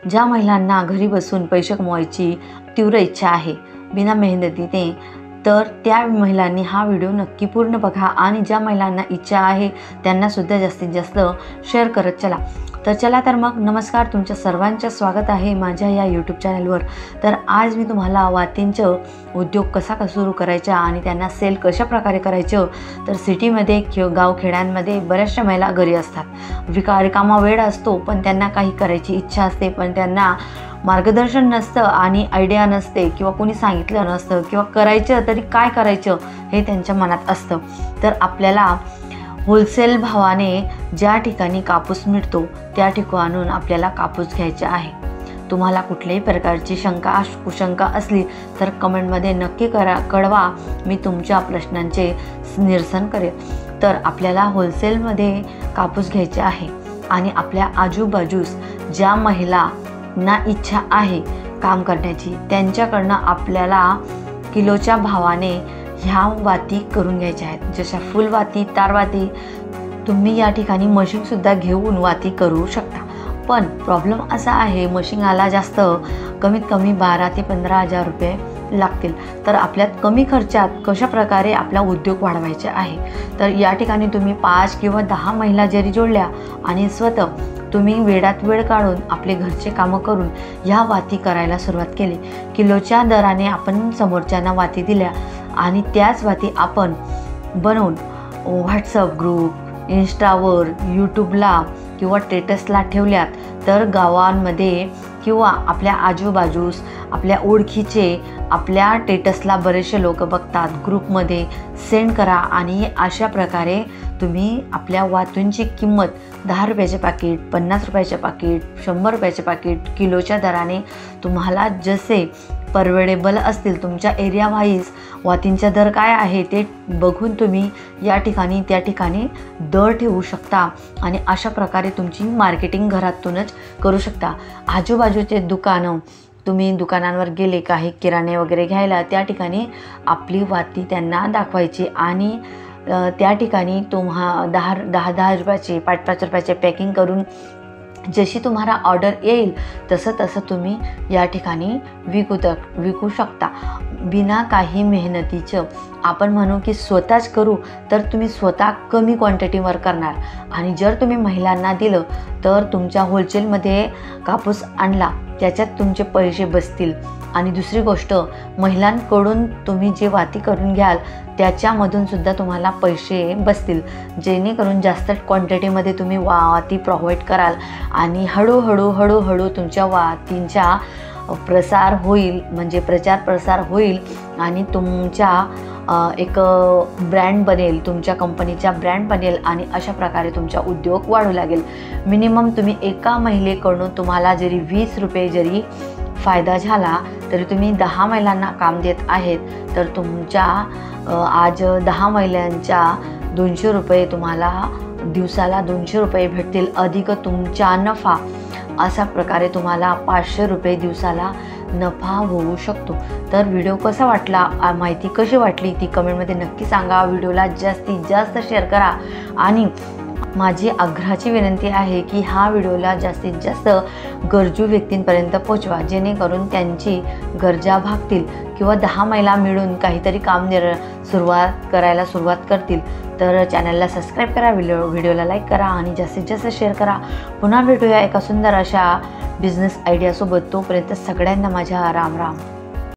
ज्या महिलांना घरी बसून पैसे कमवायची तीव्र इच्छा आहे बिना मेहनतीने, तर त्या महिलांनी हा व्हिडिओ नक्की पूर्ण बघा आणि ज्या महिलांना इच्छा आहे त्यांनासुद्धा जास्तीत जास्त शेअर करत चला. तर चला तर मग नमस्कार, तुमच्या सर्वांचं स्वागत आहे माझ्या या यूट्यूब चॅनलवर. तर आज मी तुम्हाला वातींचं उद्योग कसा सुरू करायचा आणि त्यांना सेल कशा प्रकारे करायचं. तर सिटीमध्ये गावखेड्यांमध्ये बऱ्याचशा महिला घरी असतात, रिकामा वेळ असतो, पण त्यांना काही करायची इच्छा असते, पण त्यांना मार्गदर्शन नसतं आणि आयडिया नसते किंवा कोणी सांगितलं नसतं किंवा करायचं तरी काय करायचं हे त्यांच्या मनात असतं. तर आपल्याला होलसेल भावाने ज्या ठिकाणी कापूस मिळतो त्या ठिकाणून आपल्याला कापूस घ्यायचा आहे. तुम्हाला कुठल्याही प्रकारची शंका कुशंका असली तर कमेंटमध्ये नक्की कळवा, मी तुमच्या प्रश्नांचे निरसन करेन. तर आपल्याला होलसेलमध्ये कापूस घ्यायचे आहे आणि आपल्या आजूबाजूस ज्या महिलांना इच्छा आहे काम करण्याची त्यांच्याकडनं आपल्याला किलोच्या भावाने ह्या वाती करून घ्यायच्या आहेत. जशा फुलवाती, तारवाती, तुम्ही या ठिकाणी मशीनसुद्धा घेऊन वाती करू शकता. पण प्रॉब्लेम असा आहे, मशीनला जास्त कमीत कमी 12 ते 15 हजार रुपये लागतील. तर आपल्यात कमी खर्चात कशा प्रकारे आपला उद्योग वाढवायचा आहे. तर या ठिकाणी तुम्ही 5 किंवा 10 महिला जरी जोडल्या आणि स्वतः तुम्ही वेळात वेळ काढून आपले घरचे कामं करून ह्या वाती करायला सुरुवात केली, किलोच्या दराने आपण समोरच्यांना वाती दिल्या आणि त्याच वाती आपण बनवून व्हॉट्सअप ग्रुप, इंस्टावर, यूट्यूबला किंवा स्टेटसला ठेवल्यात तर गावांमध्ये किंवा आपल्या आजूबाजूस आपल्या ओळखीचे आपल्या स्टेटसला बरेचसे लोक बघतात, ग्रुपमध्ये सेंड करा आणि अशा प्रकारे तुम्ही आपल्या वातींची किंमत 10 रुपयाचे पाकिट, 50 रुपयाचे पाकिट, 100 रुपयाचे पाकिट किलोच्या दराने तुम्हाला जसे परवडेबल असतील तुमच्या एरिया वाईज वातींचा दर काय आहे ते बघून तुम्ही या ठिकाणी त्या ठिकाणी दर ठेवू शकता आणि अशा प्रकारे तुमची मार्केटिंग घरातूनच करू शकता. आजूबाजूचे दुकानं, तुम्ही दुकानांवर गेले काही किराणे वगैरे घ्यायला, त्या ठिकाणी आपली वाती त्यांना दाखवायची आणि त्या ठिकाणी तुम्हा 10 रुपयाचे 5 रुपयाचे पॅकिंग करून जशी तुम्हाला ऑर्डर येईल तसं तुम्ही या ठिकाणी विकू शकता बिना काही मेहनतीचं. आपण म्हणू की स्वतःच करू तर तुम्ही स्वतः कमी क्वांटिटीवर करणार आणि जर तुम्ही महिलांना दिलं तर तुमच्या होलसेलमध्ये कापूस आणला त्याच्यात तुमचे पैसे बसतील. आणि दुसरी गोष्ट, महिलांकडून तुम्ही जे वाती करून घ्याल त्याच्यामधून सुद्धा तुम्हाला पैसे बसतील, जेणेकरून जास्त क्वांटिटीमध्ये तुम्ही वाती प्रोव्हाइड कराल आणि हळूहळू तुमच्या वातींचा प्रसार होईल, म्हणजे प्रचार प्रसार होईल आणि तुमच्या एक ब्रँड बनेल, तुमच्या कंपनीचा ब्रँड बनेल आणि अशा प्रकारे तुमचा उद्योग वाढू लागेल. मिनिमम तुम्ही एका महिलेकडून तुम्हाला जरी 20 रुपये जरी फायदा झाला तरी तुम्ही 10 महिलांना काम देत आहेत तर तुमच्या आज 10 महिलांच्या 200 रुपये तुम्हाला दिवसाला 200 रुपये भेटतील अधिक तुमचा नफा. अशा प्रकारे तुम्हाला 500 रुपये दिवसाला नफा होऊ शकतो. तर व्हिडिओ कसा वाटला, माहिती कशी वाटली ती कमेंटमध्ये नक्की सांगा. व्हिडिओला जास्तीत जास्त शेअर करा आणि माझी आग्रहाची विनंती आहे की हा व्हिडिओला जास्तीत जास्त गरजू व्यक्तींपर्यंत पोहोचवा, जेणेकरून त्यांची गरजा भागतील किंवा 10 महिला मिळून काहीतरी काम करायला सुरुवात करतील. तर चॅनलला सबस्क्राईब करा, व्हिडिओला लाईक करा आणि जास्तीत जास्त शेअर करा. पुन्हा भेटूया एका सुंदर अशा बिझनेस आयडियासोबत. तोपर्यंत सगळ्यांना माझ्या राम राम.